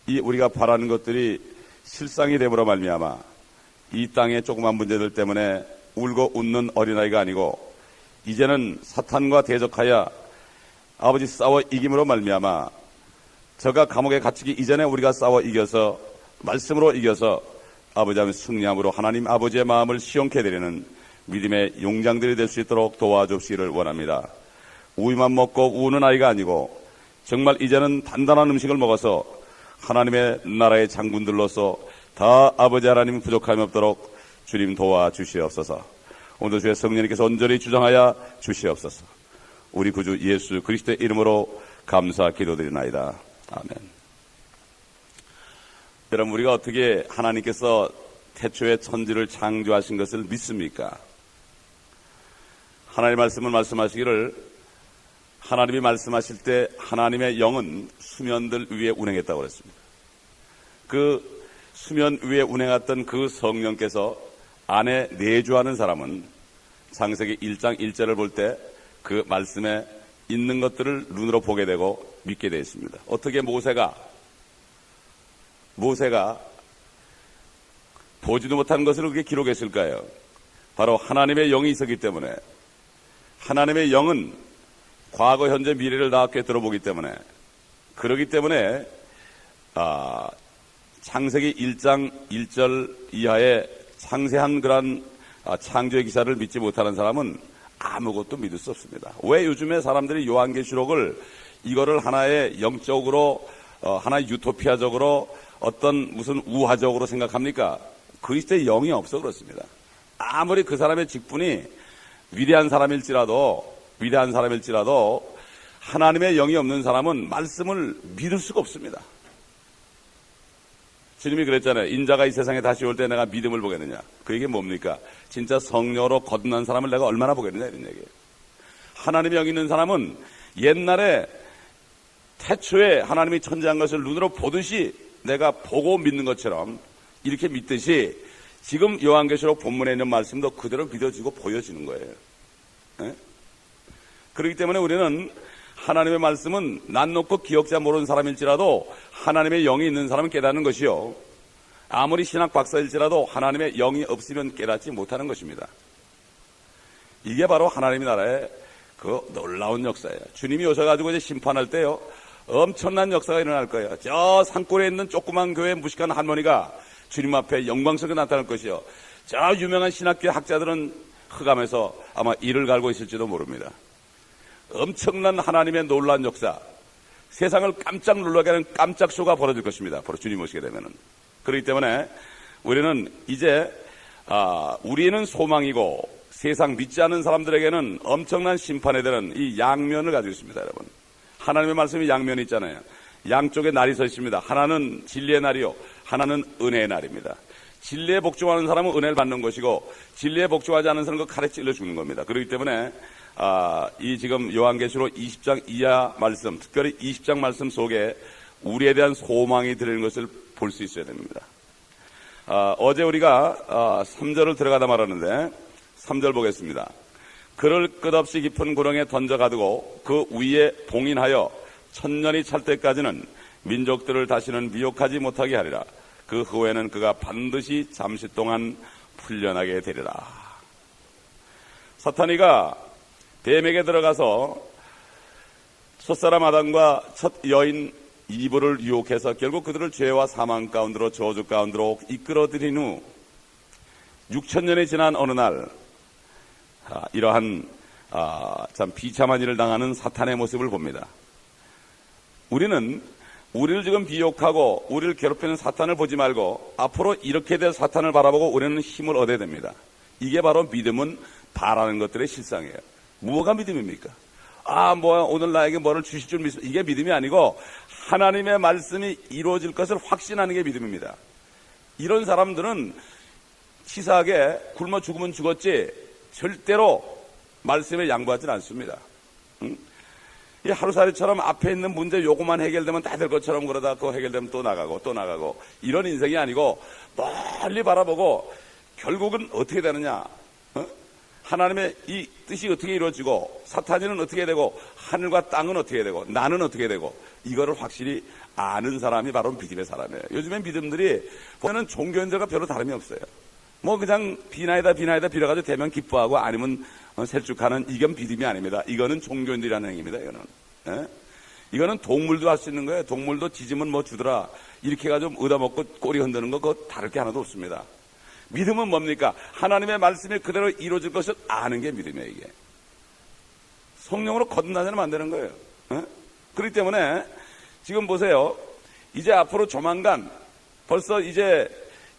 이 우리가 바라는 것들이 실상이 되므로 말미암아 이 땅의 조그만 문제들 때문에 울고 웃는 어린아이가 아니고 이제는 사탄과 대적하여 아버지 싸워 이김으로 말미암아 저가 감옥에 갇히기 이전에 우리가 싸워 이겨서 말씀으로 이겨서 아버지 하나님 승리함으로 하나님 아버지의 마음을 시원케 드리는 믿음의 용장들이 될 수 있도록 도와주시기를 원합니다. 우유만 먹고 우는 아이가 아니고 정말 이제는 단단한 음식을 먹어서 하나님의 나라의 장군들로서 다 아버지 하나님 부족함이 없도록 주님 도와주시옵소서. 오늘 주의 성령님께서 온전히 주장하여 주시옵소서. 우리 구주 예수 그리스도의 이름으로 감사 기도드리나이다. 아멘. 여러분, 우리가 어떻게 하나님께서 태초에 천지를 창조하신 것을 믿습니까? 하나님의 말씀은 말씀하시기를 하나님이 말씀하실 때 하나님의 영은 수면들 위에 운행했다고 그랬습니다. 그 수면 위에 운행했던 그 성령께서 안에 내주하는 사람은 창세기 1장 1절을 볼 때 그 말씀에 있는 것들을 눈으로 보게 되고 믿게 되어 있습니다. 어떻게 모세가 보지도 못한 것을 그렇게 기록했을까요? 바로 하나님의 영이 있었기 때문에, 하나님의 영은 과거, 현재, 미래를 다 꿰뚫어보기 때문에, 그러기 때문에 창세기 1장 1절 이하의 상세한 그런 창조의 기사를 믿지 못하는 사람은 아무것도 믿을 수 없습니다. 왜 요즘에 사람들이 요한계시록을 이거를 하나의 영적으로 하나의 유토피아적으로 어떤 무슨 우화적으로 생각합니까? 그리스도의 영이 없어 그렇습니다. 아무리 그 사람의 직분이 위대한 사람일지라도 하나님의 영이 없는 사람은 말씀을 믿을 수가 없습니다. 주님이 그랬잖아요. 인자가 이 세상에 다시 올 때 내가 믿음을 보겠느냐. 그 얘기 뭡니까? 진짜 성령으로 거듭난 사람을 내가 얼마나 보겠느냐 이런 얘기예요. 하나님의 영이 있는 사람은 옛날에 태초에 하나님이 천지한 것을 눈으로 보듯이 내가 보고 믿는 것처럼 이렇게 믿듯이 지금 요한계시록 본문에 있는 말씀도 그대로 믿어지고 보여지는 거예요. 네? 그렇기 때문에 우리는 하나님의 말씀은 난 놓고 기억자 모르는 사람일지라도 하나님의 영이 있는 사람은 깨닫는 것이요, 아무리 신학 박사일지라도 하나님의 영이 없으면 깨닫지 못하는 것입니다. 이게 바로 하나님의 나라의 그 놀라운 역사예요. 주님이 오셔가지고 이제 심판할 때요, 엄청난 역사가 일어날 거예요. 저 산골에 있는 조그만 교회 무식한 할머니가 주님 앞에 영광스럽게 나타날 것이요, 저 유명한 신학교 학자들은 흑암에서 아마 이를 갈고 있을지도 모릅니다. 엄청난 하나님의 놀라운 역사, 세상을 깜짝 놀라게 하는 깜짝 쇼가 벌어질 것입니다. 바로 주님 오시게 되면은. 그렇기 때문에 우리는 이제 우리는 소망이고 세상 믿지 않는 사람들에게는 엄청난 심판에 대한 이 양면을 가지고 있습니다. 여러분, 하나님의 말씀이 양면이 있잖아요. 양쪽에 날이 서 있습니다. 하나는 진리의 날이요, 하나는 은혜의 날입니다. 진리에 복종하는 사람은 은혜를 받는 것이고, 진리에 복종하지 않는 사람은 그 칼에 찔러 죽는 겁니다. 그렇기 때문에 이 지금 요한계시록 20장 이하 말씀, 특별히 20장 말씀 속에 우리에 대한 소망이 들어있는 것을 볼 수 있어야 됩니다. 어제 우리가 3절을 들어가다 말았는데 3절 보겠습니다. 그를 끝없이 깊은 구렁에 던져 가두고 그 위에 봉인하여 천년이 찰 때까지는 민족들을 다시는 미혹하지 못하게 하리라. 그 후에는 그가 반드시 잠시 동안 풀려나게 되리라. 사탄이가 뱀에게 들어가서 첫사람 아담과 첫 여인 이브를 유혹해서 결국 그들을 죄와 사망 가운데로, 저주 가운데로 이끌어들인 후 6,000년이 지난 어느 날 이러한 참 비참한 일을 당하는 사탄의 모습을 봅니다. 우리는 우리를 지금 비욕하고 우리를 괴롭히는 사탄을 보지 말고 앞으로 이렇게 될 사탄을 바라보고 우리는 힘을 얻어야 됩니다. 이게 바로 믿음은 바라는 것들의 실상이에요. 뭐가 믿음입니까? 오늘 나에게 뭐를 주실 줄 믿습니다. 이게 믿음이 아니고 하나님의 말씀이 이루어질 것을 확신하는 게 믿음입니다. 이런 사람들은 치사하게 굶어 죽으면 죽었지 절대로 말씀에 양보하지는 않습니다. 이 하루살이처럼 앞에 있는 문제 요거만 해결되면 다 될 것처럼 그러다 그거 해결되면 또 나가고 이런 인생이 아니고 멀리 바라보고 결국은 어떻게 되느냐? 하나님의 이 뜻이 어떻게 이루어지고 사탄이는 어떻게 되고 하늘과 땅은 어떻게 되고 나는 어떻게 되고 이거를 확실히 아는 사람이 바로 믿음의 사람이에요. 요즘엔 믿음들이 보면은 종교인들과 별로 다름이 없어요. 뭐 그냥 비나이다 빌어가지고 되면 기뻐하고 아니면 sel쭉하는 이건 믿음이 아닙니다. 이거는 종교인들이라는 행위입니다. 이거는 동물도 할 수 있는 거예요. 동물도 짖으면 뭐 주더라 이렇게 해가지고 얻어먹고 꼬리 흔드는 거 그거 다를 게 하나도 없습니다. 믿음은 뭡니까? 하나님의 말씀이 그대로 이루어질 것을 아는 게 믿음이에요. 이게 성령으로 거듭나면 안 되는 거예요. 그렇기 때문에 지금 보세요. 이제 앞으로 조만간 벌써 이제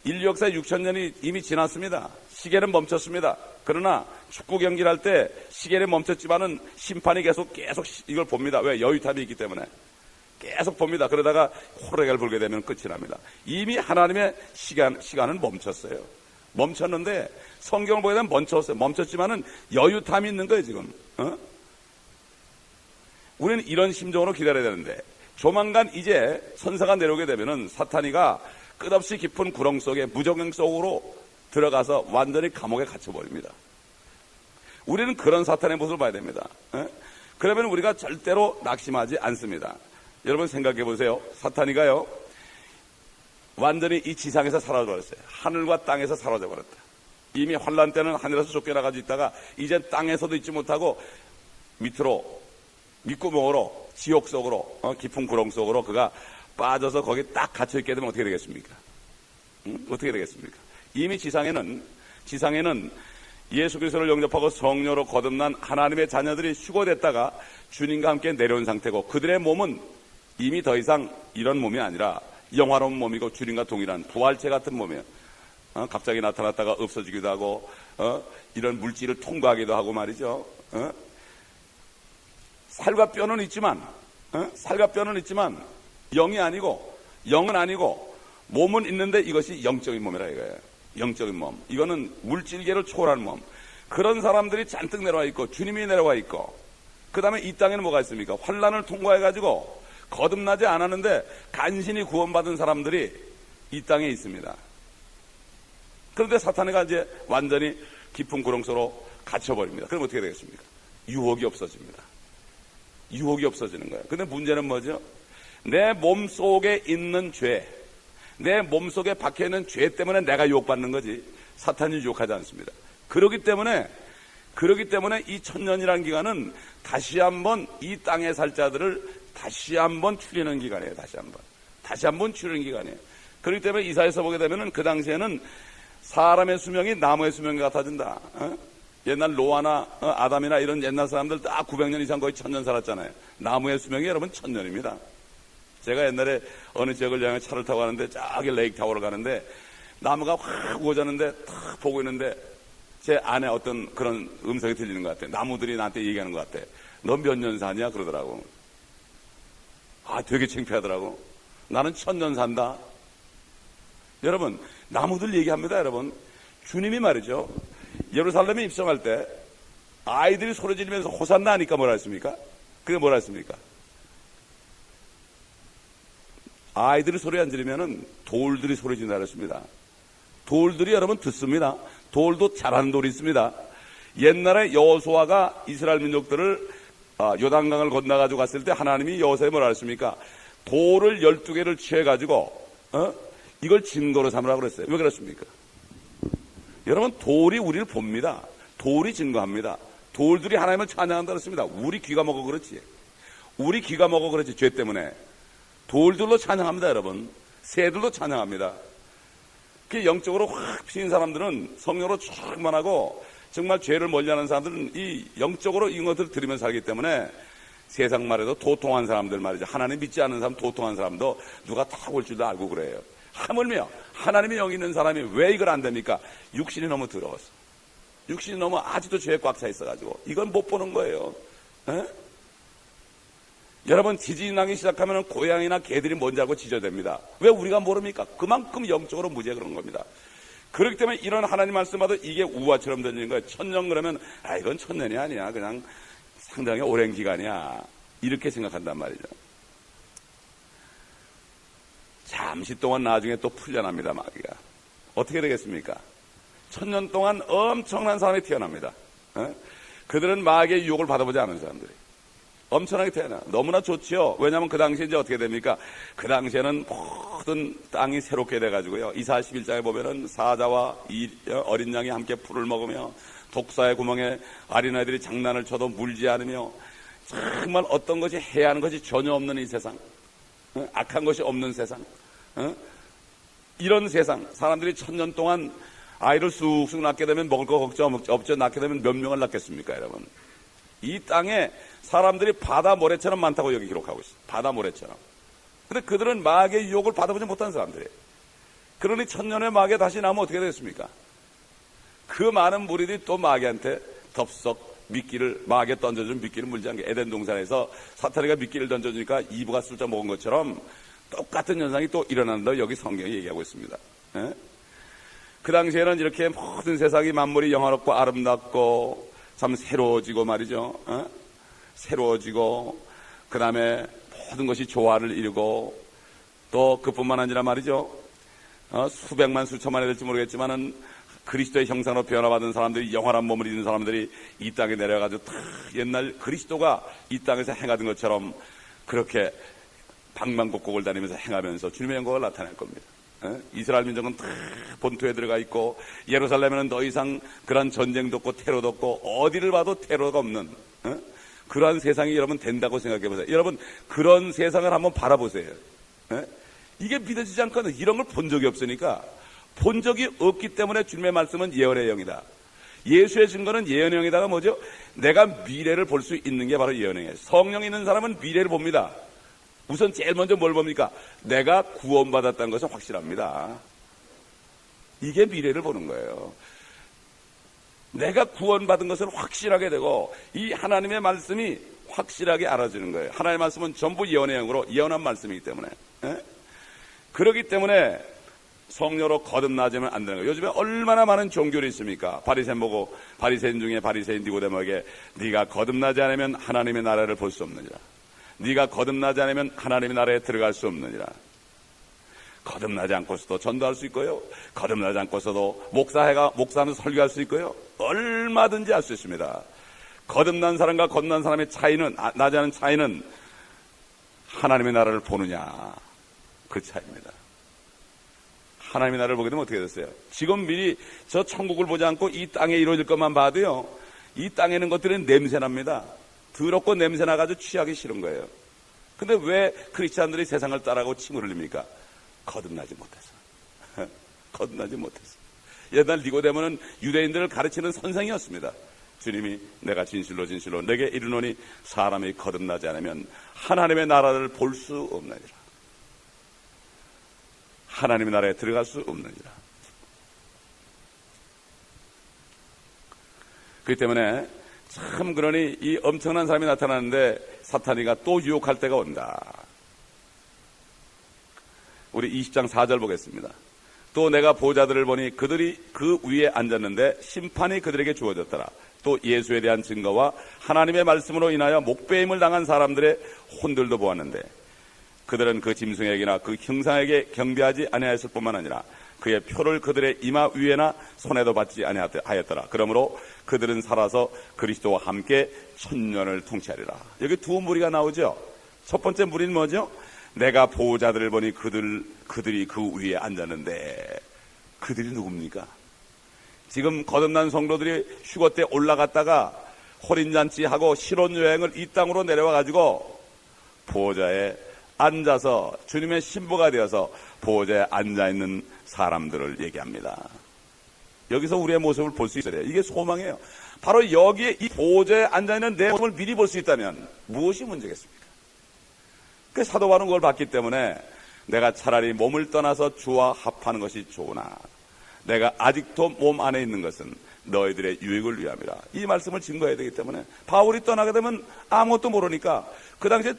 인류 역사 6,000년이 이미 지났습니다. 시계는 멈췄습니다. 그러나 축구 경기를 할 때 시계는 멈췄지만은 심판이 계속 이걸 봅니다. 왜? 여유탐이 있기 때문에 계속 봅니다. 그러다가 호래가를 불게 되면 끝이 납니다. 이미 하나님의 시간은 멈췄어요. 멈췄는데 성경을 보게 되면 멈췄지만은 여유탐이 있는 거예요 지금. 우리는 이런 심정으로 기다려야 되는데 조만간 이제 천사가 내려오게 되면은 사탄이가 끝없이 깊은 구렁 속에 무정령 속으로 들어가서 완전히 감옥에 갇혀버립니다. 우리는 그런 사탄의 모습을 봐야 됩니다. 그러면 우리가 절대로 낙심하지 않습니다. 여러분 생각해 보세요. 사탄이가요 완전히 이 지상에서 사라져버렸어요. 하늘과 땅에서 사라져버렸다. 이미 환란 때는 하늘에서 쫓겨나가지고 있다가 이제 땅에서도 있지 못하고 밑으로 밑구멍으로 지옥 속으로 깊은 구렁 속으로 그가 빠져서 거기 딱 갇혀있게 되면 어떻게 되겠습니까? 어떻게 되겠습니까? 이미 지상에는 예수 그리스도를 영접하고 성령으로 거듭난 하나님의 자녀들이 휴거됐다가 주님과 함께 내려온 상태고 그들의 몸은 이미 더 이상 이런 몸이 아니라 영화로운 몸이고 주님과 동일한 부활체 같은 몸이에요. 갑자기 나타났다가 없어지기도 하고 이런 물질을 통과하기도 하고 말이죠. 살과 뼈는 있지만 영이 아니고 영은 아니고 몸은 있는데 이것이 영적인 몸이라 이거예요. 영적인 몸. 이거는 물질계를 초월한 몸. 그런 사람들이 잔뜩 내려와 있고 주님이 내려와 있고 그 다음에 이 땅에는 뭐가 있습니까? 환란을 통과해가지고 거듭나지 않았는데 간신히 구원받은 사람들이 이 땅에 있습니다. 그런데 사탄이가 이제 완전히 깊은 구렁 속으로 갇혀버립니다. 그럼 어떻게 되겠습니까? 유혹이 없어집니다. 유혹이 없어지는 거예요. 근데 문제는 뭐죠? 내 몸속에 있는 죄, 내 몸속에 박혀있는 죄 때문에 내가 유혹받는 거지 사탄이 유혹하지 않습니다. 그렇기 때문에 이 1000년이라는 기간은 다시 한번 이 땅에 살 자들을 다시 한번 추리는 기간이에요. 다시 한번 추리는 기간이에요. 그렇기 때문에 이사야서 보게 되면은 그 당시에는 사람의 수명이 나무의 수명 같아진다. 옛날 노아나 아담이나 이런 옛날 사람들 다 900년 이상 거의 1000년 살았잖아요. 나무의 수명이 여러분 1000년입니다. 제가 옛날에 어느 지역을 향해 차를 타고 가는데 저기 레이크타워를 가는데 나무가 확 우거졌는데 탁 보고 있는데 제 안에 어떤 그런 음성이 들리는 것 같아요. 나무들이 나한테 얘기하는 것 같아. 너 몇 년 사냐? 그러더라고. 되게 창피하더라고. 나는 1000년 산다. 여러분, 나무들 얘기합니다, 여러분. 주님이 말이죠. 예루살렘에 입성할 때 아이들이 소리 지르면서 호산나 하니까 뭐라 했습니까? 그게 뭐라 했습니까? 아이들이 소리 안 지르면은 돌들이 소리 지른다 그랬습니다. 돌들이 여러분 듣습니다. 돌도 잘하는 돌이 있습니다. 옛날에 여호수아가 이스라엘 민족들을 요단강을 건너가지고 갔을 때 하나님이 여호수아에 뭐라 했습니까? 돌을 12개를 취해가지고 이걸 증거로 삼으라고 그랬어요. 왜 그랬습니까? 여러분 돌이 우리를 봅니다. 돌이 증거합니다. 돌들이 하나님을 찬양한다 그랬습니다. 우리 귀가 먹어 그렇지. 죄 때문에. 돌들로 찬양합니다, 여러분. 새들도 찬양합니다. 그 영적으로 확 피인 사람들은 성령으로 충만하고 정말 죄를 멀리하는 사람들은 이 영적으로 이 것들을 들으면서 살기 때문에 세상 말에도 도통한 사람들 말이죠. 하나님 믿지 않는 사람, 도통한 사람도 누가 다 올 줄도 알고 그래요. 하물며 하나님의 영이 있는 사람이 왜 이걸 안 됩니까? 육신이 너무 더러웠어. 육신이 너무 아직도 죄에 꽉 차 있어가지고 이건 못 보는 거예요. 여러분 지진이 나기 시작하면 고양이나 개들이 뭔지 알고 짖어댑니다. 왜 우리가 모릅니까? 그만큼 영적으로 무지해 그런 겁니다. 그렇기 때문에 이런 하나님 말씀마다 이게 우화처럼 들리는 거예요. 1000년 그러면 이건 1000년이 아니야. 그냥 상당히 오랜 기간이야. 이렇게 생각한단 말이죠. 잠시 동안 나중에 또 풀려납니다. 마귀가. 어떻게 되겠습니까? 1000년 동안 엄청난 사람이 태어납니다. 그들은 마귀의 유혹을 받아보지 않은 사람들이 엄청나게 태어나. 너무나 좋지요. 왜냐하면 그 당시에 이제 어떻게 됩니까? 그 당시에는 모든 땅이 새롭게 돼가지고요. 이사 11장에 보면은 사자와 어린 양이 함께 풀을 먹으며 독사의 구멍에 어린아이들이 장난을 쳐도 물지 않으며 정말 어떤 것이 해야 하는 것이 전혀 없는 이 세상, 악한 것이 없는 세상, 이런 세상. 사람들이 1000년 동안 아이를 쑥쑥 낳게 되면 먹을 거 걱정 없죠. 낳게 되면 몇 명을 낳겠습니까, 여러분? 이 땅에 사람들이 바다 모래처럼 많다고 여기 기록하고 있어요. 바다 모래처럼. 근데 그들은 마귀의 유혹을 받아보지 못한 사람들이에요. 그러니 1000년의 마귀가 다시 나오면 어떻게 되겠습니까? 그 많은 무리들이 또 마귀한테 덥석 마귀에 던져준 미끼를 물지 않게. 에덴 동산에서 사탄이가 미끼를 던져주니까 이브가 술짝 먹은 것처럼 똑같은 현상이 또 일어난다고 여기 성경이 얘기하고 있습니다. 그 당시에는 이렇게 모든 세상이 만물이 영화롭고 아름답고 참 새로워지고 말이죠. 새로워지고 그 다음에 모든 것이 조화를 이루고 또 그뿐만 아니라 말이죠. 수백만 수천만이 될지 모르겠지만은 그리스도의 형상으로 변화받은 사람들이, 영원한 몸을 입는 사람들이 이 땅에 내려가지고 다 옛날 그리스도가 이 땅에서 행하던 것처럼 그렇게 방방곡곡을 다니면서 행하면서 주님의 영광을 나타낼 겁니다. 이스라엘 민족은 다 본토에 들어가 있고 예루살렘에는 더 이상 그런 전쟁도 없고 테러도 없고 어디를 봐도 테러가 없는 그러한 세상이 여러분 된다고 생각해 보세요. 여러분 그런 세상을 한번 바라보세요. 이게 믿어지지 않거든. 이런 걸 본 적이 없으니까. 본 적이 없기 때문에 주님의 말씀은 예언의 영이다. 예수의 증거는 예언의 영이다가 뭐죠? 내가 미래를 볼 수 있는 게 바로 예언의 영이에요. 성령이 있는 사람은 미래를 봅니다. 우선 제일 먼저 뭘 봅니까? 내가 구원받았다는 것은 확실합니다. 이게 미래를 보는 거예요. 내가 구원받은 것을 확실하게 되고 이 하나님의 말씀이 확실하게 알아지는 거예요. 하나님의 말씀은 전부 예언의 영으로 예언한 말씀이기 때문에. 그렇기 때문에 성녀로 거듭나지면 안 되는 거예요. 요즘에 얼마나 많은 종교를 있습니까? 바리새인 중에 바리새인 니고데모에게 네가 거듭나지 않으면 하나님의 나라를 볼 수 없느니라. 네가 거듭나지 않으면 하나님의 나라에 들어갈 수 없느니라. 거듭나지 않고서도 전도할 수 있고요. 거듭나지 않고서도 목사는 설교할 수 있고요. 얼마든지 할 수 있습니다. 거듭난 사람과 거듭난 사람의 차이는, 나지 않은 차이는 하나님의 나라를 보느냐, 그 차이입니다. 하나님의 나라를 보게 되면 어떻게 됐어요? 지금 미리 저 천국을 보지 않고 이 땅에 이루어질 것만 봐도요, 이 땅에 있는 것들은 냄새납니다. 더럽고 냄새나가지고 취하기 싫은 거예요. 근데 왜 크리스찬들이 세상을 따라가고 침을 흘립니까? 거듭나지 못해서. 거듭나지 못해서. 옛날 니고데모는 유대인들을 가르치는 선생이었습니다. 주님이 내가 진실로 내게 이르노니 사람이 거듭나지 않으면 하나님의 나라를 볼 수 없느니라. 하나님의 나라에 들어갈 수 없느니라. 그렇기 때문에 참 그러니 이 엄청난 사람이 나타나는데 사탄이가 또 유혹할 때가 온다. 우리 20장 4절 보겠습니다. 또 내가 보좌들을 보니 그들이 그 위에 앉았는데 심판이 그들에게 주어졌더라. 또 예수에 대한 증거와 하나님의 말씀으로 인하여 목배임을 당한 사람들의 혼들도 보았는데 그들은 그 짐승에게나 그 형상에게 경배하지 아니하였을 뿐만 아니라 그의 표를 그들의 이마 위에나 손에도 받지 아니하였더라. 그러므로 그들은 살아서 그리스도와 함께 천년을 통치하리라. 여기 두 무리가 나오죠. 첫 번째 무리는 뭐죠? 내가 보호자들을 보니 그들이 그 위에 앉았는데 그들이 누굽니까? 지금 거듭난 성도들이 휴거 때 올라갔다가 호린잔치하고 신혼여행을 이 땅으로 내려와가지고 보호자에 앉아서 주님의 신부가 되어서 보호자에 앉아있는 사람들을 얘기합니다. 여기서 우리의 모습을 볼 수 있어야 돼요. 이게 소망이에요. 바로 여기에 이 보호자에 앉아있는 내 모습을 미리 볼 수 있다면 무엇이 문제겠습니까? 그 사도 바울은 그걸 봤기 때문에 내가 차라리 몸을 떠나서 주와 합하는 것이 좋으나 내가 아직도 몸 안에 있는 것은 너희들의 유익을 위함이라. 이 말씀을 증거해야 되기 때문에 바울이 떠나게 되면 아무것도 모르니까 그 당시에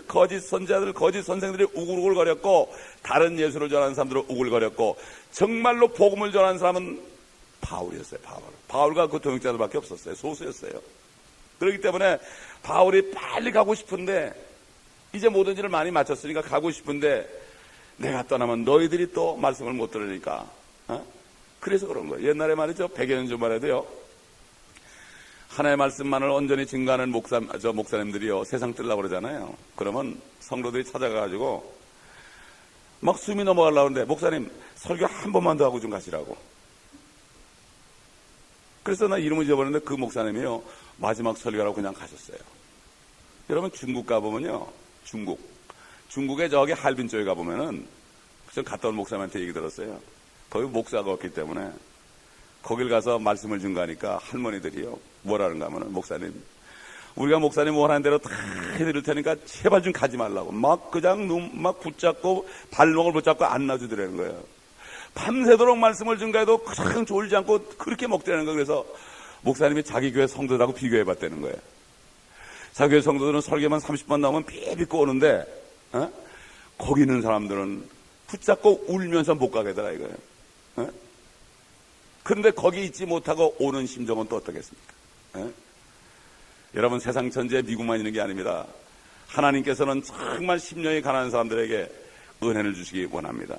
거짓 선지자들, 거짓 선생들이 우글우글거렸고 다른 예수를 전하는 사람들은 우글거렸고 정말로 복음을 전하는 사람은 바울이었어요. 바울과 그 동역자들밖에 없었어요. 소수였어요. 그렇기 때문에 바울이 빨리 가고 싶은데 이제 모든 일을 많이 마쳤으니까 가고 싶은데 내가 떠나면 너희들이 또 말씀을 못 들으니까 그래서 그런 거예요. 옛날에 말이죠. 100여 년 전만 해도요. 하나의 말씀만을 온전히 증거하는 목사님들이요, 세상 뜰라고 그러잖아요. 그러면 성도들이 찾아가가지고 막 숨이 넘어가려고 하는데, 목사님 설교 한 번만 더 하고 좀 가시라고. 그래서 나 이름을 잊어버렸는데 그 목사님이요, 마지막 설교라고 그냥 가셨어요. 여러분, 중국 가보면요, 중국에 저기 할빈 쪽에 가보면은, 전 갔다 온 목사님한테 얘기 들었어요. 거기 목사가 없기 때문에 거길 가서 말씀을 증거하니까 할머니들이요, 뭐라는가 하면은, 목사님, 우리가 목사님 원하는 대로 다 해드릴 테니까 제발 좀 가지 말라고. 막 그냥 막 붙잡고 발목을 붙잡고 안 놔주더라는 거예요. 밤새도록 말씀을 증거해도 그냥 졸지 않고 그렇게 먹더라는 거예요. 그래서 목사님이 자기 교회 성도들하고 비교해 봤다는 거예요. 자기 교회 성도들은 설교만 30번 나오면 비비고 오는데, 거기 있는 사람들은 붙잡고 울면서 못 가게 되더라 이거예요. 그런데 거기 있지 못하고 오는 심정은 또 어떻겠습니까? 여러분, 세상 전체에 미국만 있는 게 아닙니다. 하나님께서는 정말 심령이 가난한 사람들에게 은혜를 주시기 원합니다.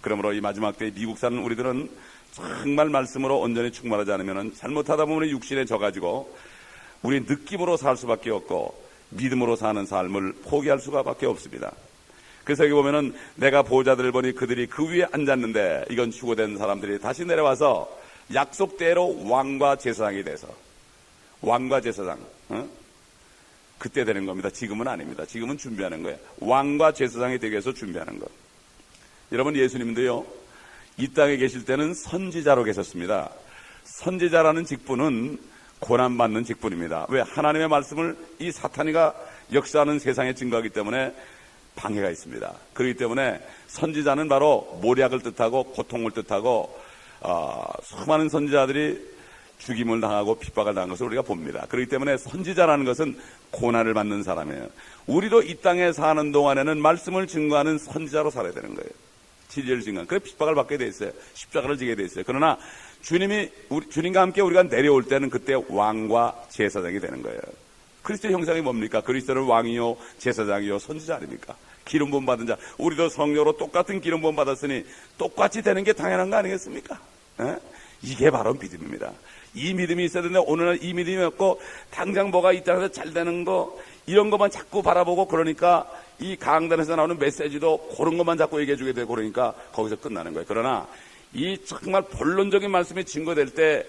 그러므로 이 마지막 때 미국 사는 우리들은 정말 말씀으로 온전히 충만하지 않으면 잘못하다 보면 육신에 져가지고 우리 느낌으로 살 수밖에 없고 믿음으로 사는 삶을 포기할 수밖에 없습니다. 그래서 여기 보면은 내가 보호자들을 보니 그들이 그 위에 앉았는데, 이건 휴거된 사람들이 다시 내려와서 약속대로 왕과 제사장이 돼서, 왕과 제사장, 그때 되는 겁니다. 지금은 아닙니다. 지금은 준비하는 거예요. 왕과 제사장이 되기 위해서 준비하는 것. 여러분, 예수님도요, 이 땅에 계실 때는 선지자로 계셨습니다. 선지자라는 직분은 고난받는 직분입니다. 왜? 하나님의 말씀을 이 사탄이가 역사하는 세상에 증거하기 때문에 방해가 있습니다. 그렇기 때문에 선지자는 바로 모략을 뜻하고 고통을 뜻하고, 수많은 선지자들이 죽임을 당하고 핍박을 당한 것을 우리가 봅니다. 그렇기 때문에 선지자라는 것은 고난을 받는 사람이에요. 우리도 이 땅에 사는 동안에는 말씀을 증거하는 선지자로 살아야 되는 거예요. 진리를 증거하는. 그래 핍박을 받게 돼 있어요. 십자가를 지게 돼 있어요. 그러나 주님과 함께 우리가 내려올 때는 그때 왕과 제사장이 되는 거예요. 그리스도의 형상이 뭡니까? 그리스도는 왕이요 제사장이요 선지자 아닙니까? 기름 부음 받은 자. 우리도 성령으로 똑같은 기름 부음 받았으니 똑같이 되는 게 당연한 거 아니겠습니까? 이게 바로 믿음입니다. 이 믿음이 있어야 되는데 오늘은 이 믿음이 없고 당장 뭐가 이 땅에서 잘 되는 거 이런 것만 자꾸 바라보고, 그러니까 이 강단에서 나오는 메시지도 그런 것만 자꾸 얘기해 주게 되고, 그러니까 거기서 끝나는 거예요. 그러나 이 정말 본론적인 말씀이 증거될 때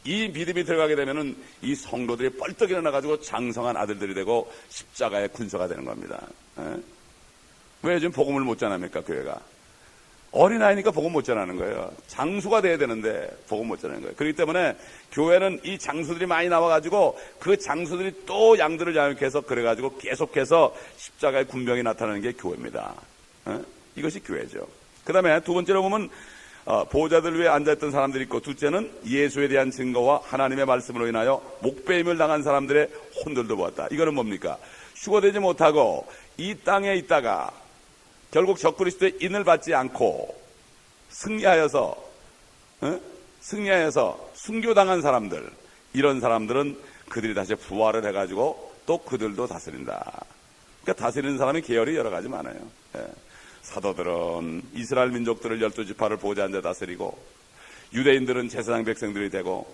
이 믿음이 들어가게 되면은 이 성도들이 뻘떡 일어나가지고 장성한 아들들이 되고 십자가의 군사가 되는 겁니다. 왜 요즘 복음을 못 전합니까? 교회가 어린아이니까 복음 못 전하는 거예요. 장수가 돼야 되는데 복음 못 전하는 거예요. 그렇기 때문에 교회는 이 장수들이 많이 나와가지고 그 장수들이 또 양들을 양육해서 그래가지고 계속해서 십자가의 군병이 나타나는 게 교회입니다. 이것이 교회죠. 그 다음에 두 번째로 보면 보호자들 위에 앉아있던 사람들이 있고, 둘째는 예수에 대한 증거와 하나님의 말씀으로 인하여 목배임을 당한 사람들의 혼들도 보았다. 이거는 뭡니까? 휴거되지 못하고 이 땅에 있다가 결국 적그리스도의 인을 받지 않고 승리하여서 순교당한 사람들, 이런 사람들은 그들이 다시 부활을 해가지고 또 그들도 다스린다. 그러니까 다스리는 사람이 계열이 여러 가지 많아요. 사도들은 이스라엘 민족들을 12지파를 보좌한 데 다스리고, 유대인들은 제사장 백성들이 되고,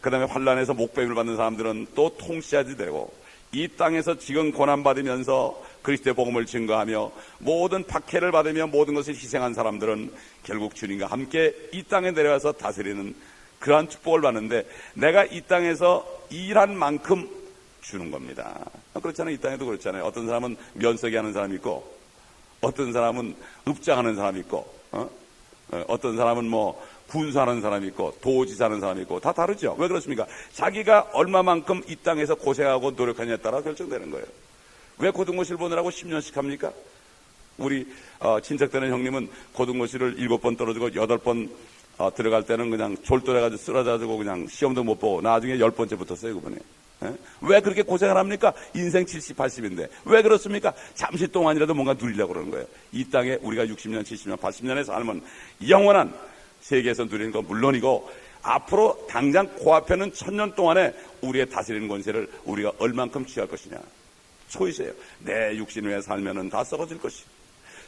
그 다음에 환란에서 목배임을 받는 사람들은 또 통치자들이 되고, 이 땅에서 지금 고난받으면서 그리스도의 복음을 증거하며 모든 박해를 받으며 모든 것을 희생한 사람들은 결국 주님과 함께 이 땅에 내려와서 다스리는 그러한 축복을 받는데, 내가 이 땅에서 일한 만큼 주는 겁니다. 그렇잖아요. 이 땅에도 그렇잖아요. 어떤 사람은 면세기 하는 사람이 있고, 어떤 사람은 읍장하는 사람이 있고, 어떤 사람은 뭐 군수하는 사람이 있고, 도지사하는 사람이 있고, 다 다르죠. 왜 그렇습니까? 자기가 얼마만큼 이 땅에서 고생하고 노력하냐에 따라 결정되는 거예요. 왜 고등고시를 보느라고 10년씩 합니까? 우리 친척되는 형님은 고등고시를 7번 떨어지고 8번 들어갈 때는 그냥 졸도해가지고 쓰러져가지고 그냥 시험도 못 보고 나중에 10번째 붙었어요, 그분이. 왜 그렇게 고생을 합니까? 인생 70, 80인데. 왜 그렇습니까? 잠시 동안이라도 뭔가 누리려고 그러는 거예요. 이 땅에 우리가 60년, 70년, 80년의 삶은 영원한 세계에서 누리는 건 물론이고, 앞으로 당장 코앞에는 1000년 동안에 우리의 다스리는 권세를 우리가 얼만큼 취할 것이냐. 초이스예요. 내 육신 위에 살면은 다 썩어질 것이.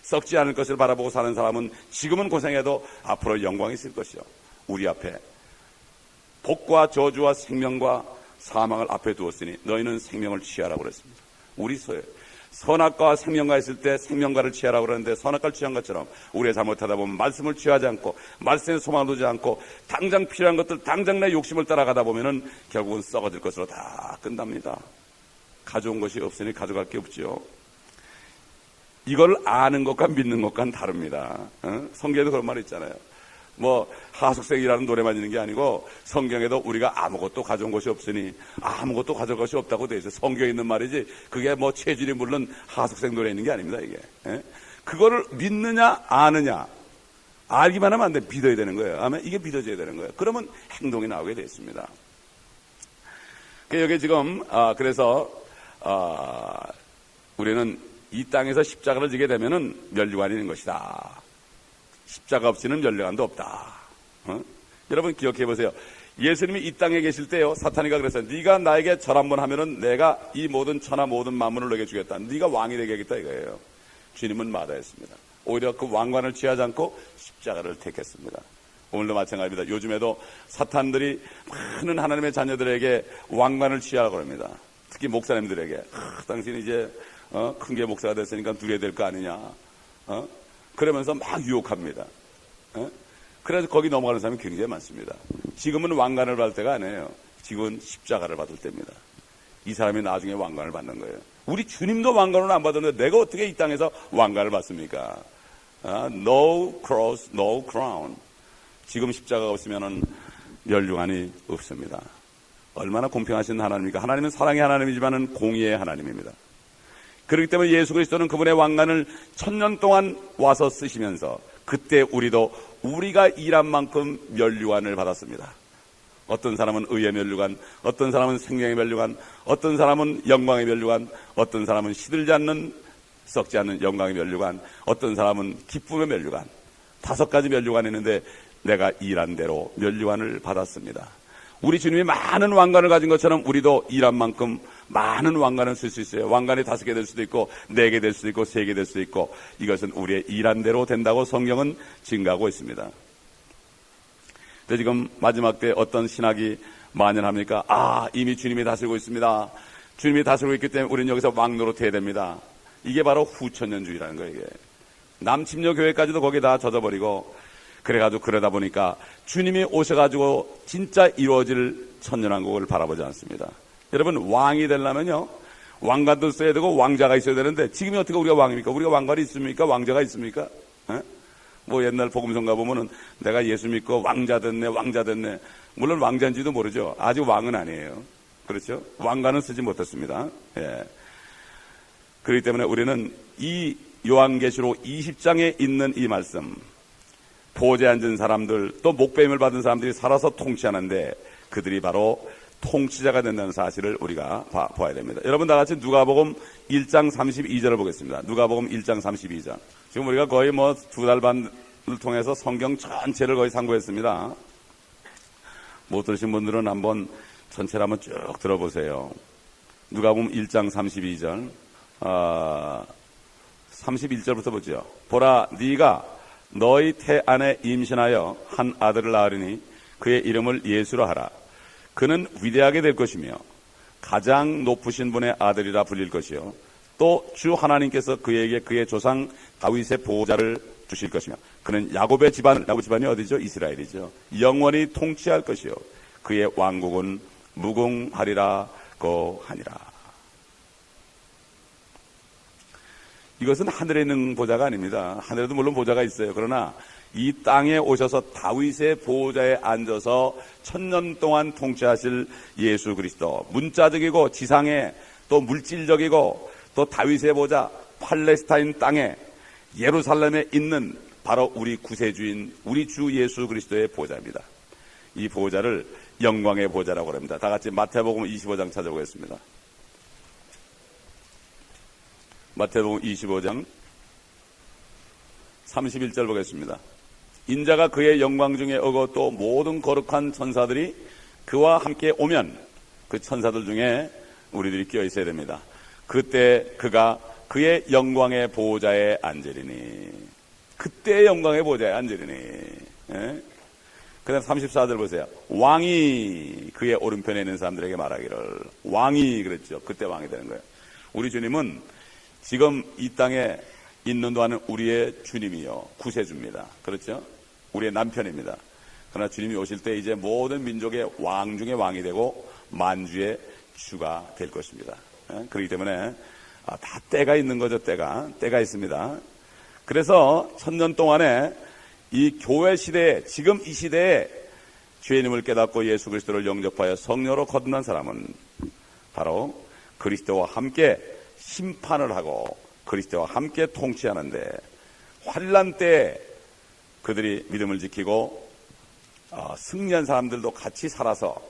썩지 않을 것을 바라보고 사는 사람은 지금은 고생해도 앞으로 영광이 있을 것이요. 우리 앞에 복과 저주와 생명과 사망을 앞에 두었으니 너희는 생명을 취하라고 그랬습니다. 우리 선악과와 생명과 있을 때 생명과를 취하라고 그러는데 선악과를 취한 것처럼 우리가 잘못하다 보면 말씀을 취하지 않고 말씀에 소망을 두지 않고 당장 필요한 것들 당장 내 욕심을 따라가다 보면은 결국은 썩어질 것으로 다 끝납니다. 가져온 것이 없으니 가져갈 게 없죠. 이걸 아는 것과 믿는 것과는 다릅니다. 성경에도 그런 말이 있잖아요. 뭐 하숙생이라는 노래만 있는 게 아니고 성경에도 우리가 아무것도 가져온 것이 없으니 아무것도 가져올 것이 없다고 돼 있어요. 성경에 있는 말이지 그게 뭐 체질이 물론 하숙생 노래에 있는 게 아닙니다. 이게 그거를 믿느냐 아느냐 알기만 하면 안 돼. 믿어야 되는 거예요. 아멘. 이게 믿어져야 되는 거예요. 그러면 행동이 나오게 돼 있습니다. 여기 지금 그래서 우리는 이 땅에서 십자가를 지게 되면은 멸류관이 있는 것이다. 십자가 없이는 멸류관도 없다. 여러분 기억해 보세요. 예수님이 이 땅에 계실 때요, 사탄이가 그랬어요. 네가 나에게 절 한번 하면은 내가 이 모든 천하 모든 만물을 너에게 주겠다. 네가 왕이 되게 하겠다 이거예요. 주님은 마다했습니다. 오히려 그 왕관을 취하지 않고 십자가를 택했습니다. 오늘도 마찬가지입니다. 요즘에도 사탄들이 많은 하나님의 자녀들에게 왕관을 취하라고 합니다. 특히 목사님들에게 당신 이제 큰 게 목사가 됐으니까 누려야 될 거 아니냐. 그러면서 막 유혹합니다. 그래서 거기 넘어가는 사람이 굉장히 많습니다. 지금은 왕관을 받을 때가 아니에요. 지금은 십자가를 받을 때입니다. 이 사람이 나중에 왕관을 받는 거예요. 우리 주님도 왕관을 안 받았는데 내가 어떻게 이 땅에서 왕관을 받습니까? No cross, no crown. 지금 십자가가 없으면 멸류관이 없습니다. 얼마나 공평하신 하나님입니까? 하나님은 사랑의 하나님이지만 공의의 하나님입니다. 그렇기 때문에 예수 그리스도는 그분의 왕관을 1000년 동안 와서 쓰시면서 그때 우리도 우리가 일한 만큼 멸류관을 받았습니다. 어떤 사람은 의의 멸류관, 어떤 사람은 생명의 멸류관, 어떤 사람은 영광의 멸류관, 어떤 사람은 시들지 않는 썩지 않는 영광의 멸류관, 어떤 사람은 기쁨의 멸류관. 5가지 멸류관이 있는데 내가 일한 대로 멸류관을 받았습니다. 우리 주님이 많은 왕관을 가진 것처럼 우리도 일한 만큼 많은 왕관을 쓸 수 있어요. 왕관이 5개 될 수도 있고 4개 될 수도 있고 3개 될 수도 있고 이것은 우리의 일한 대로 된다고 성경은 증가하고 있습니다. 근데 지금 마지막 때 어떤 신학이 만연합니까? 이미 주님이 다스리고 있습니다. 주님이 다스리고 있기 때문에 우리는 여기서 왕노릇해야 됩니다. 이게 바로 후천년주의라는 거예요. 이게. 남침녀 교회까지도 거기에 다 젖어버리고 그래가지고 그러다 보니까 주님이 오셔가지고 진짜 이루어질 천년왕국을 바라보지 않습니다. 여러분 왕이 되려면요 왕관도 써야 되고 왕자가 있어야 되는데 지금이 어떻게 우리가 왕입니까? 우리가 왕관이 있습니까? 왕자가 있습니까? 뭐 옛날 복음성가 보면은 내가 예수 믿고 왕자 됐네 왕자 됐네. 물론 왕자인지도 모르죠. 아직 왕은 아니에요. 그렇죠? 왕관은 쓰지 못했습니다. 예. 그렇기 때문에 우리는 이 요한계시록 20장에 있는 이 말씀 보좌에 앉은 사람들 또 목배임을 받은 사람들이 살아서 통치하는데 그들이 바로 통치자가 된다는 사실을 우리가 봐야 됩니다. 여러분 다 같이 누가복음 1장 32절을 보겠습니다. 누가복음 1장 32절. 지금 우리가 거의 뭐 2달 반을 통해서 성경 전체를 거의 상고했습니다. 못 들으신 분들은 한번 전체를 한번 쭉 들어보세요. 누가복음 1장 32절. 31절부터 보죠. 보라 네가 너희 태 안에 임신하여 한 아들을 낳으리니 그의 이름을 예수라 하라. 그는 위대하게 될 것이며 가장 높으신 분의 아들이라 불릴 것이요 또 주 하나님께서 그에게 그의 조상 다윗의 보호자를 주실 것이며 그는 야곱 집안이 어디죠? 이스라엘이죠. 영원히 통치할 것이요 그의 왕국은 무궁하리라고 하니라. 이것은 하늘에 있는 보좌가 아닙니다. 하늘에도 물론 보좌가 있어요. 그러나 이 땅에 오셔서 다윗의 보호자에 앉아서 1000년 동안 통치하실 예수 그리스도, 문자적이고 지상에 또 물질적이고 또 다윗의 보좌 팔레스타인 땅에 예루살렘에 있는 바로 우리 구세주인 우리 주 예수 그리스도의 보좌입니다. 이 보좌를 영광의 보좌라고 합니다. 다 같이 마태복음 25장 찾아보겠습니다. 마태복음 25장 31절 보겠습니다. 인자가 그의 영광 중에 오고 또 모든 거룩한 천사들이 그와 함께 오면 그 천사들 중에 우리들이 끼어 있어야 됩니다. 그때 그가 그의 영광의 보호자에 앉으리니 그때의 영광의 보호자에 앉으리니 그 다음 34절 보세요. 왕이 그의 오른편에 있는 사람들에게 말하기를, 왕이 그랬죠. 그때 왕이 되는 거예요. 우리 주님은 지금 이 땅에 있는 동안은 우리의 주님이요, 구세주입니다. 그렇죠? 우리의 남편입니다. 그러나 주님이 오실 때 이제 모든 민족의 왕 중에 왕이 되고 만주의 주가 될 것입니다. 그렇기 때문에 다 때가 있는 거죠. 때가 있습니다. 그래서 1000년 동안에 이 교회 시대에, 지금 이 시대에 죄인임을 깨닫고 예수 그리스도를 영접하여 성령으로 거듭난 사람은 바로 그리스도와 함께 심판을 하고 그리스도와 함께 통치하는데, 환난 때 그들이 믿음을 지키고 승리한 사람들도 같이 살아서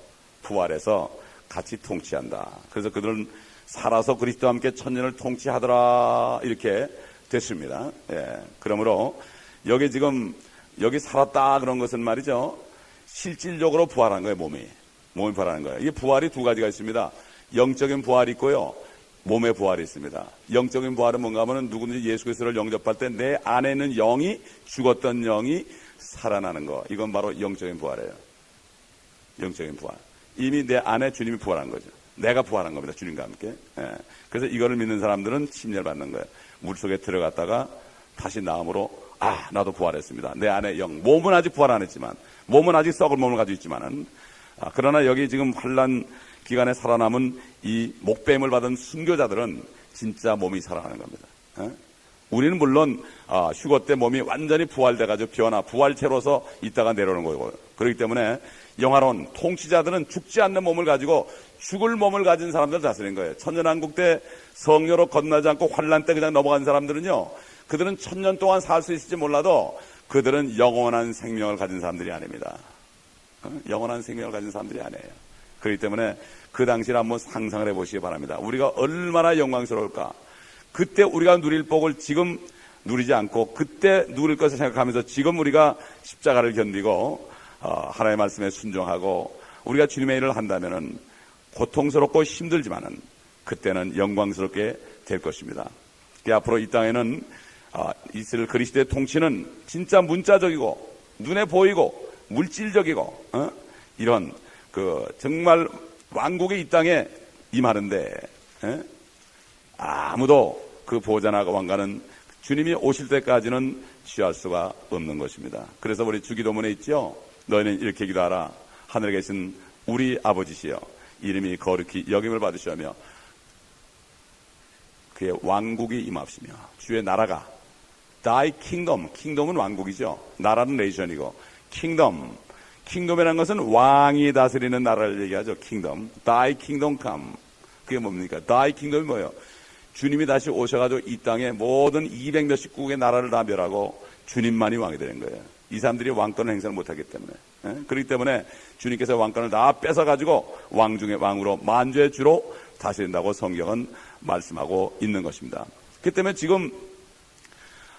부활해서 같이 통치한다. 그래서 그들은 살아서 그리스도와 함께 천년을 통치하더라, 이렇게 됐습니다. 예. 그러므로 여기 지금 여기 살았다 그런 것은 말이죠, 실질적으로 부활한 거예요. 몸이 부활하는 거예요. 이게 부활이 두 가지가 있습니다. 영적인 부활이 있고요, 몸의 부활이 있습니다. 영적인 부활은 뭔가 하면 누구든지 예수 그리스도를 영접할 때 내 안에 있는 영이, 죽었던 영이 살아나는 거, 이건 바로 영적인 부활이에요. 영적인 부활. 이미 내 안에 주님이 부활한 거죠. 내가 부활한 겁니다. 주님과 함께. 예. 그래서 이거를 믿는 사람들은 침례를 받는 거예요. 물속에 들어갔다가 다시 나음으로 나도 부활했습니다. 내 안에 영, 몸은 아직 부활 안 했지만, 몸은 아직 썩을 몸을 가지고 있지만은, 그러나 여기 지금 환난 기간에 살아남은 이 목배임을 받은 순교자들은 진짜 몸이 살아나는 겁니다. 우리는 물론 휴거 때 몸이 완전히 부활돼가지고 부활체로서 있다가 내려오는 거고, 그렇기 때문에 영화로운 통치자들은 죽지 않는 몸을 가지고 죽을 몸을 가진 사람들 다스린 거예요. 천년왕국 때 성령으로 거듭나지 않고 환난 때 그냥 넘어간 사람들은요, 그들은 1000년 동안 살 수 있을지 몰라도 그들은 영원한 생명을 가진 사람들이 아닙니다. 영원한 생명을 가진 사람들이 아니에요. 그렇기 때문에 그 당시를 한번 상상을 해보시기 바랍니다. 우리가 얼마나 영광스러울까. 그때 우리가 누릴 복을 지금 누리지 않고 그때 누릴 것을 생각하면서 지금 우리가 십자가를 견디고 하나님의 말씀에 순종하고 우리가 주님의 일을 한다면은 고통스럽고 힘들지만은 그때는 영광스럽게 될 것입니다. 앞으로 이 땅에는 있을 그리스도의 통치는 진짜 문자적이고 눈에 보이고 물질적이고 이런 정말 왕국이 이 땅에 임하는데 아무도 그 보좌나 왕가는 주님이 오실 때까지는 취할 수가 없는 것입니다. 그래서 우리 주기도문에 있죠. 너희는 이렇게 기도하라. 하늘에 계신 우리 아버지시여, 이름이 거룩히 여김을 받으시며 그의 왕국이 임합시며 주의 나라가, Thy kingdom, 킹덤은 왕국이죠. 나라는 네이션이고, 킹덤이라는 것은 왕이 다스리는 나라를 얘기하죠. 킹덤. Thy kingdom come. 그게 뭡니까? Thy kingdom이 뭐예요? 주님이 다시 오셔가지고 이 땅에 모든 200몇십 국의 나라를 다 멸하고 주님만이 왕이 되는 거예요. 이 사람들이 왕권을 행사를 못하기 때문에. 그렇기 때문에 주님께서 왕권을 다 뺏어가지고 왕 중에 왕으로 만주의 주로 다스린다고 성경은 말씀하고 있는 것입니다. 그렇기 때문에 지금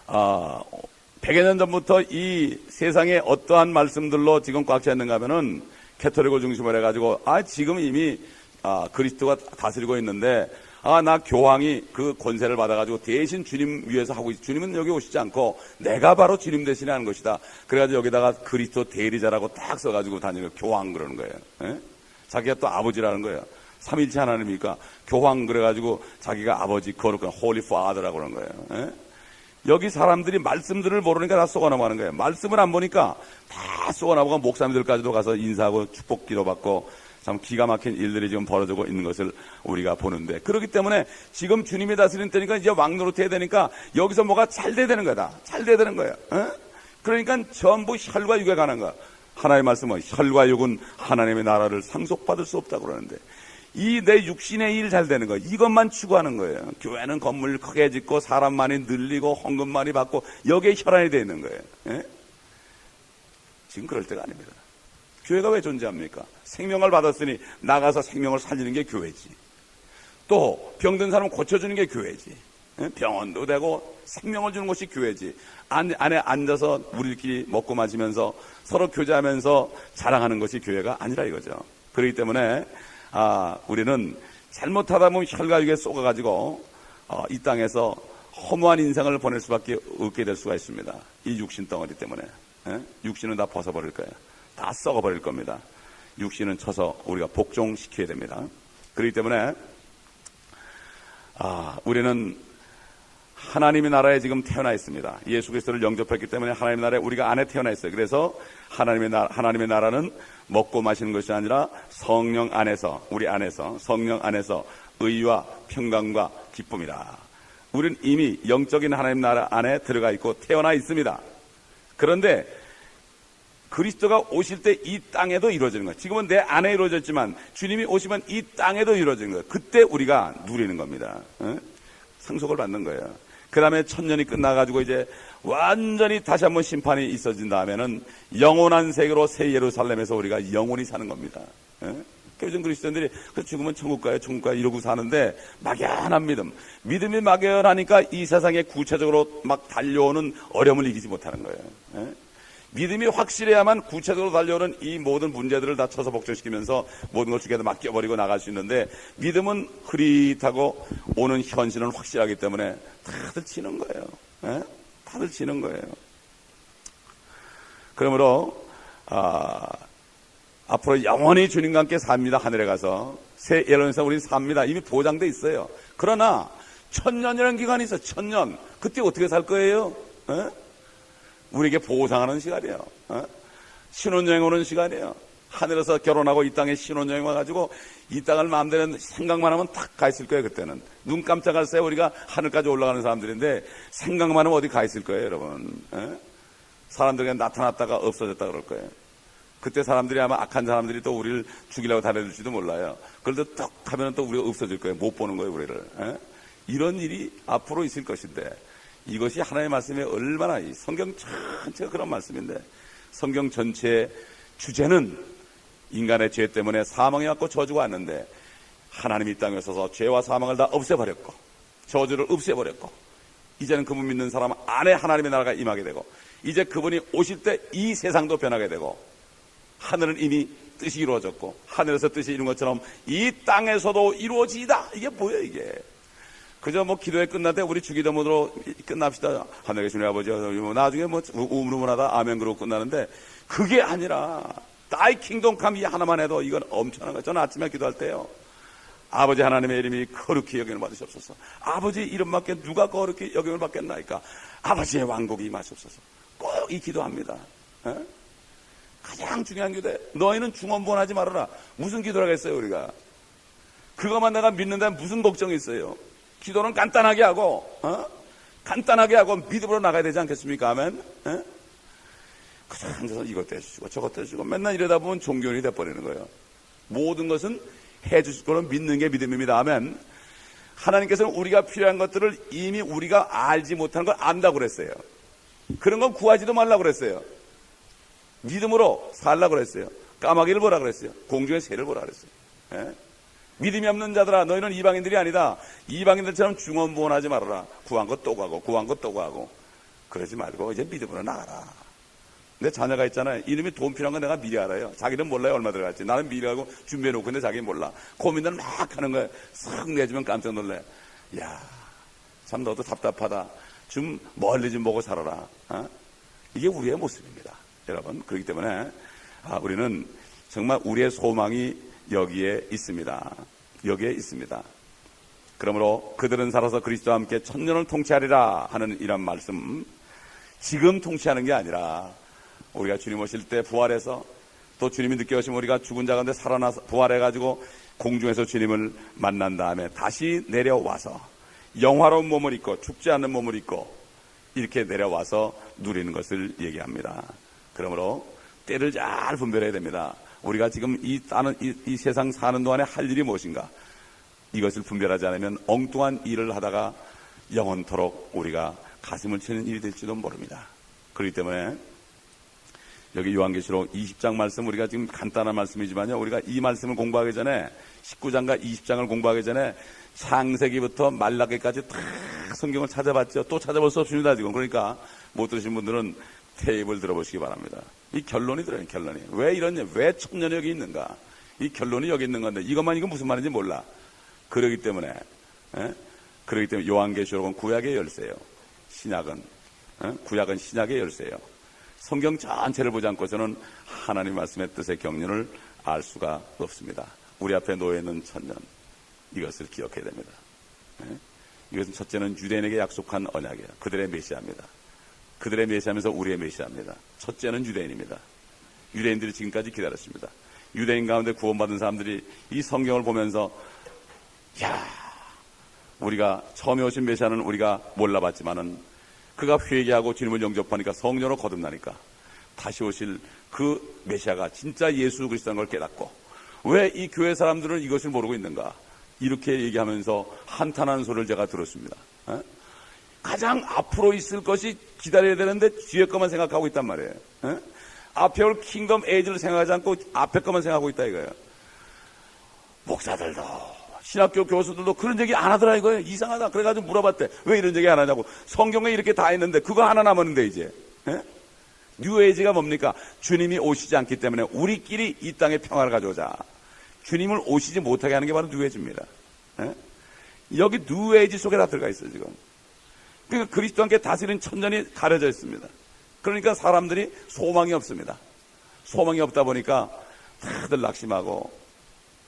100여 년 전부터 이 세상에 어떠한 말씀들로 지금 꽉 차 있는가 하면은 캐톨릭을 중심으로 해가지고 지금 이미 그리스도가 다스리고 있는데 나 교황이 그 권세를 받아가지고 대신 주님 위해서 하고 주님은 여기 오시지 않고 내가 바로 주님 대신에 하는 것이다. 그래가지고 여기다가 그리스도 대리자라고 딱 써가지고 다니는 교황 그러는 거예요. 자기가 또 아버지라는 거예요. 삼일체 하나님이니까 교황 그래가지고 자기가 아버지 거룩한 홀리 파더라고 그러는 거예요. 여기 사람들이 말씀들을 모르니까 다 쏘아 넘어가는 거예요. 말씀을 안 보니까 다 쏘아 넘어가 목사님들까지도 가서 인사하고 축복 기도받고 참 기가 막힌 일들이 지금 벌어지고 있는 것을 우리가 보는데, 그렇기 때문에 지금 주님이 다스리는 때니까 이제 왕 노릇해야 되니까 여기서 뭐가 잘 돼야 되는 거다. 잘 돼야 되는 거예요. 그러니까 전부 혈과 육에 관한 거야. 하나님의 말씀은 혈과 육은 하나님의 나라를 상속받을 수 없다고 그러는데 이 내 육신의 일 잘 되는 거, 이것만 추구하는 거예요. 교회는 건물 크게 짓고 사람 많이 늘리고 헌금 많이 받고 여기에 혈안이 되어 있는 거예요. 지금 그럴 때가 아닙니다. 교회가 왜 존재합니까? 생명을 받았으니 나가서 생명을 살리는 게 교회지. 또 병든 사람 고쳐주는 게 교회지. 병원도 되고 생명을 주는 것이 교회지. 안에 앉아서 우리끼리 먹고 마시면서 서로 교제하면서 자랑하는 것이 교회가 아니라 이거죠. 그렇기 때문에 우리는 잘못하다 보면 혈과 육에 쏘가가지고 이 땅에서 허무한 인생을 보낼 수밖에 없게 될 수가 있습니다. 이 육신 덩어리 때문에. 육신은 다 벗어버릴 거예요. 다 썩어버릴 겁니다. 육신은 쳐서 우리가 복종시켜야 됩니다. 그렇기 때문에 우리는 하나님의 나라에 지금 태어나 있습니다. 예수 그리스도를 영접했기 때문에 하나님의 나라에 우리가 안에 태어나 있어요. 그래서 하나님의 나라는 먹고 마시는 것이 아니라 성령 안에서, 우리 안에서, 성령 안에서 의와 평강과 기쁨이라. 우리는 이미 영적인 하나님 나라 안에 들어가 있고 태어나 있습니다. 그런데 그리스도가 오실 때 이 땅에도 이루어지는 거예요. 지금은 내 안에 이루어졌지만 주님이 오시면 이 땅에도 이루어지는 거예요. 그때 우리가 누리는 겁니다. 상속을 받는 거예요. 그 다음에 천년이 끝나가지고 이제 완전히 다시 한번 심판이 있어진 다음에는 영원한 세계로 새 예루살렘에서 우리가 영원히 사는 겁니다. 요즘 그리스도인들이 죽으면 천국 가요, 천국 가요 이러고 사는데 막연한 믿음이 막연하니까 이 세상에 구체적으로 막 달려오는 어려움을 이기지 못하는 거예요. 믿음이 확실해야만 구체적으로 달려오는 이 모든 문제들을 다 쳐서 복종시키면서 모든 걸 주께서 맡겨버리고 나갈 수 있는데, 믿음은 흐릿하고 오는 현실은 확실하기 때문에 다들 지는 거예요. 다들 지는 거예요. 그러므로 앞으로 영원히 주님과 함께 삽니다. 하늘에 가서 새 예루살렘에서 우리는 삽니다. 이미 보장돼 있어요. 그러나 천년이라는 기간이 있어요. 천년. 그때 어떻게 살 거예요? 우리에게 보상하는 시간이에요. 신혼여행 오는 시간이에요. 하늘에서 결혼하고 이 땅에 신혼여행 와가지고 이 땅을 마음대로 생각만 하면 탁 가 있을 거예요. 그때는 눈 깜짝할 새 우리가 하늘까지 올라가는 사람들인데 생각만 하면 어디 가 있을 거예요, 여러분. 사람들에게 나타났다가 없어졌다 그럴 거예요. 그때 사람들이 아마 악한 사람들이 또 우리를 죽이려고 달려들지도 몰라요. 그런데 딱 하면 또 우리가 없어질 거예요. 못 보는 거예요, 우리를. 이런 일이 앞으로 있을 것인데, 이것이 하나님의 말씀이 얼마나, 이 성경 전체가 그런 말씀인데, 성경 전체의 주제는 인간의 죄 때문에 사망이 왔고 저주가 왔는데, 하나님이 이 땅에 오셔서 죄와 사망을 다 없애버렸고 저주를 없애버렸고, 이제는 그분 믿는 사람 안에 하나님의 나라가 임하게 되고, 이제 그분이 오실 때 이 세상도 변하게 되고, 하늘은 이미 뜻이 이루어졌고 하늘에서 뜻이 이룬 것처럼 이 땅에서도 이루어지다. 이게 뭐예요, 이게? 그저 기도회 끝날 때 우리 주기도문으로 끝납시다. 하늘에 계신 우리 아버지, 나중에 우물우물하다 아멘 그러고 끝나는데, 그게 아니라 Thy kingdom come 이 하나만 해도 이건 엄청난 거예요. 저는 아침에 기도할 때요, 아버지 하나님의 이름이 거룩히 여김을 받으시옵소서. 아버지 이름밖에 누가 거룩히 여김을 받겠나이까. 아버지의 왕국이 임하시옵소서. 꼭 이 기도합니다. 가장 중요한 기도에, 너희는 중언부언하지 말아라. 무슨 기도를 하겠어요, 우리가? 그것만 내가 믿는데 무슨 걱정이 있어요? 기도는 간단하게 하고 믿음으로 나가야 되지 않겠습니까? 아멘. 그저 앉아서 이것도 해주시고 저것도 해주시고 맨날 이러다 보면 종교인이 돼버리는 거예요. 모든 것은 해주실 거는 믿는 게 믿음입니다. 아멘. 하나님께서는 우리가 필요한 것들을 이미 우리가 알지 못하는 걸 안다고 그랬어요. 그런 건 구하지도 말라고 그랬어요. 믿음으로 살라고 그랬어요. 까마귀를 보라 그랬어요. 공중의 새를 보라 그랬어요. 믿음이 없는 자들아, 너희는 이방인들이 아니다. 이방인들처럼 중언부언하지 말아라. 구한 것 또 구하고 구한 것 또 구하고 그러지 말고 이제 믿음으로 나가라. 내 자녀가 있잖아요. 이름이 돈 필요한 건 내가 미리 알아요. 자기는 몰라요, 얼마 들어갈지. 나는 미리 알고 준비해놓고, 근데 자기는 몰라. 고민을 막 하는 거예요. 싹 내주면 깜짝 놀래. 야, 참 너도 답답하다. 좀 멀리 좀 보고 살아라. 이게 우리의 모습입니다, 여러분. 그렇기 때문에 우리는 정말 우리의 소망이 여기에 있습니다. 여기에 있습니다. 그러므로 그들은 살아서 그리스도와 함께 천년을 통치하리라 하는 이런 말씀, 지금 통치하는 게 아니라 우리가 주님 오실 때 부활해서, 또 주님이 늦게 오시면 우리가 죽은 자 가운데 살아나서 부활해가지고 공중에서 주님을 만난 다음에 다시 내려와서 영화로운 몸을 입고 죽지 않는 몸을 입고 이렇게 내려와서 누리는 것을 얘기합니다. 그러므로 때를 잘 분별해야 됩니다. 우리가 지금 이 세상 사는 동안에 할 일이 무엇인가, 이것을 분별하지 않으면 엉뚱한 일을 하다가 영원토록 우리가 가슴을 치는 일이 될지도 모릅니다. 그렇기 때문에 여기 요한계시록 20장 말씀, 우리가 지금 간단한 말씀이지만요, 우리가 이 말씀을 공부하기 전에, 19장과 20장을 공부하기 전에 창세기부터 말라기까지 다 성경을 찾아봤죠. 또 찾아볼 수 없습니다, 지금. 그러니까 못 들으신 분들은 테이프를 들어보시기 바랍니다. 이 결론이 들어요, 결론이. 왜 이러냐, 왜 천년이 여기 있는가. 이 결론이 여기 있는 건데, 이것만 이건 무슨 말인지 몰라. 그러기 때문에 요한계시록은 구약의 열쇠예요. 신약은, 구약은 신약의 열쇠예요. 성경 전체를 보지 않고서는 하나님 말씀의 뜻의 경륜을 알 수가 없습니다. 우리 앞에 놓여 있는 천년, 이것을 기억해야 됩니다. 이것은 첫째는 유대인에게 약속한 언약이에요. 그들의 메시아입니다. 그들의 메시아면서 우리의 메시아입니다. 첫째는 유대인입니다. 유대인들이 지금까지 기다렸습니다. 유대인 가운데 구원받은 사람들이 이 성경을 보면서 야, 우리가 처음에 오신 메시아는 우리가 몰라봤지만은 그가 회개하고 주님을 영접하니까 성령으로 거듭나니까 다시 오실 그 메시아가 진짜 예수 그리스도라는 걸 깨닫고 왜 이 교회 사람들은 이것을 모르고 있는가, 이렇게 얘기하면서 한탄하는 소리를 제가 들었습니다. 가장 앞으로 있을 것이 기다려야 되는데 뒤에 것만 생각하고 있단 말이에요. 앞에 올 킹덤 에이지를 생각하지 않고 앞에 것만 생각하고 있다 이거예요. 목사들도 신학교 교수들도 그런 얘기 안 하더라 이거예요. 이상하다. 그래가지고 물어봤대. 왜 이런 얘기 안 하냐고. 성경에 이렇게 다 있는데 그거 하나 남았는데 이제. 뉴에이지가 뭡니까? 주님이 오시지 않기 때문에 우리끼리 이 땅에 평화를 가져오자. 주님을 오시지 못하게 하는 게 바로 뉴에이지입니다. 여기 뉴에이지 속에 다 들어가 있어요 지금. 그러니까 그리스도와 함께 다스리는 천년이 가려져 있습니다. 그러니까 사람들이 소망이 없습니다. 소망이 없다 보니까 다들 낙심하고,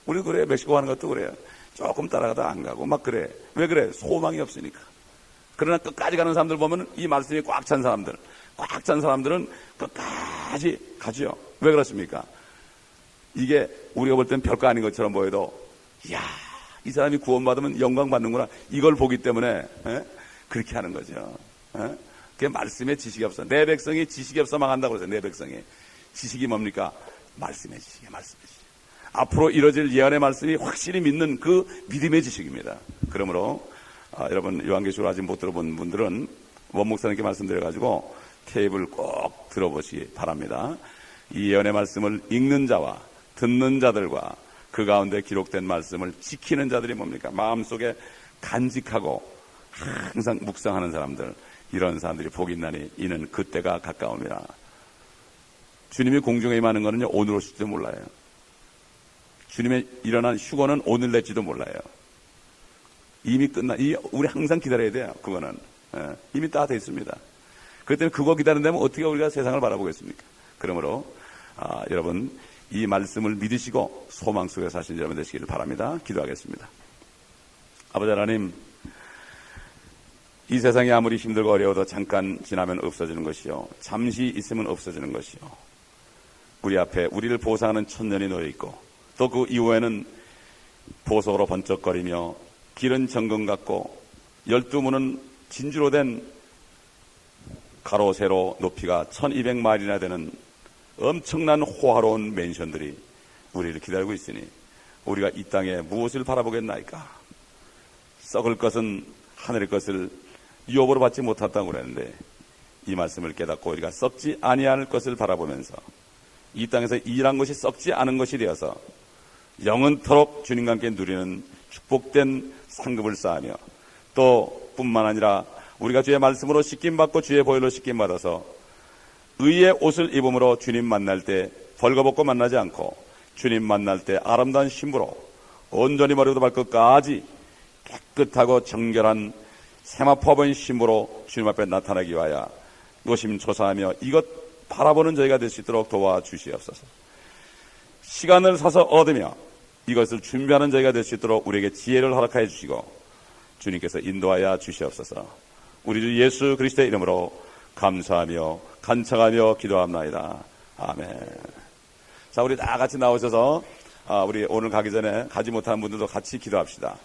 우리 그래, 멕시코 가는 것도 그래요. 조금 따라가다 안 가고 막 그래. 왜 그래? 소망이 없으니까. 그러나 끝까지 가는 사람들 보면 이 말씀이 꽉 찬 사람들은 끝까지 가죠. 왜 그렇습니까? 이게 우리가 볼 땐 별거 아닌 것처럼 보여도, 이야, 이 사람이 구원받으면 영광 받는구나, 이걸 보기 때문에 그렇게 하는 거죠. 그게 말씀에 지식이 없어. 내 백성이 지식이 없어 망한다고 그러죠. 내 백성이. 지식이 뭡니까? 말씀의 지식이에요. 말씀의 지식. 앞으로 이뤄질 예언의 말씀이 확실히 믿는 그 믿음의 지식입니다. 그러므로 여러분 요한계시록을 아직 못 들어본 분들은 원 목사님께 말씀드려가지고 테이프를 꼭 들어보시기 바랍니다. 이 예언의 말씀을 읽는 자와 듣는 자들과 그 가운데 기록된 말씀을 지키는 자들이 뭡니까? 마음속에 간직하고 항상 묵상하는 사람들, 이런 사람들이 복이 있나니 이는 그때가 가까움이라. 주님이 공중에 임하는 것은요, 오늘 오실지도 몰라요. 주님의 일어난 휴거는 오늘 낼지도 몰라요. 이미 우리 항상 기다려야 돼요. 그거는 이미 다 됐습니다. 그렇기 때문에 그거 기다린다면 어떻게 우리가 세상을 바라보겠습니까? 그러므로 여러분 이 말씀을 믿으시고 소망 속에 사신 여러분 되시기를 바랍니다. 기도하겠습니다. 아버지 하나님, 이 세상이 아무리 힘들고 어려워도 잠깐 지나면 없어지는 것이요, 잠시 있으면 없어지는 것이요, 우리 앞에 우리를 보상하는 천년이 놓여 있고 또 그 이후에는 보석으로 번쩍거리며 길은 정금 같고 12문은 진주로 된 가로 세로 높이가 1200마일이나 되는 엄청난 호화로운 맨션들이 우리를 기다리고 있으니 우리가 이 땅에 무엇을 바라보겠나이까? 썩을 것은 하늘의 것을 유업으로 받지 못했다고 그랬는데 이 말씀을 깨닫고 우리가 썩지 아니할 것을 바라보면서 이 땅에서 일한 것이 썩지 않은 것이 되어서 영원토록 주님과 함께 누리는 축복된 상급을 쌓으며 또 뿐만 아니라 우리가 주의 말씀으로 씻김받고 주의 보혈로 씻김받아서 의의 옷을 입음으로 주님 만날 때 벌거벗고 만나지 않고 주님 만날 때 아름다운 신부로 온전히 머리부터 발끝까지 깨끗하고 정결한 세마포본 신부로 주님 앞에 나타나기 위하여 노심초사하며 이것 바라보는 저희가 될 수 있도록 도와주시옵소서. 시간을 사서 얻으며 이것을 준비하는 저희가 될 수 있도록 우리에게 지혜를 허락하여 주시고 주님께서 인도하여 주시옵소서. 우리 주 예수 그리스도의 이름으로 감사하며 간청하며 기도합나이다. 아멘. 자, 우리 다 같이 나오셔서 우리 오늘 가기 전에 가지 못하는 분들도 같이 기도합시다.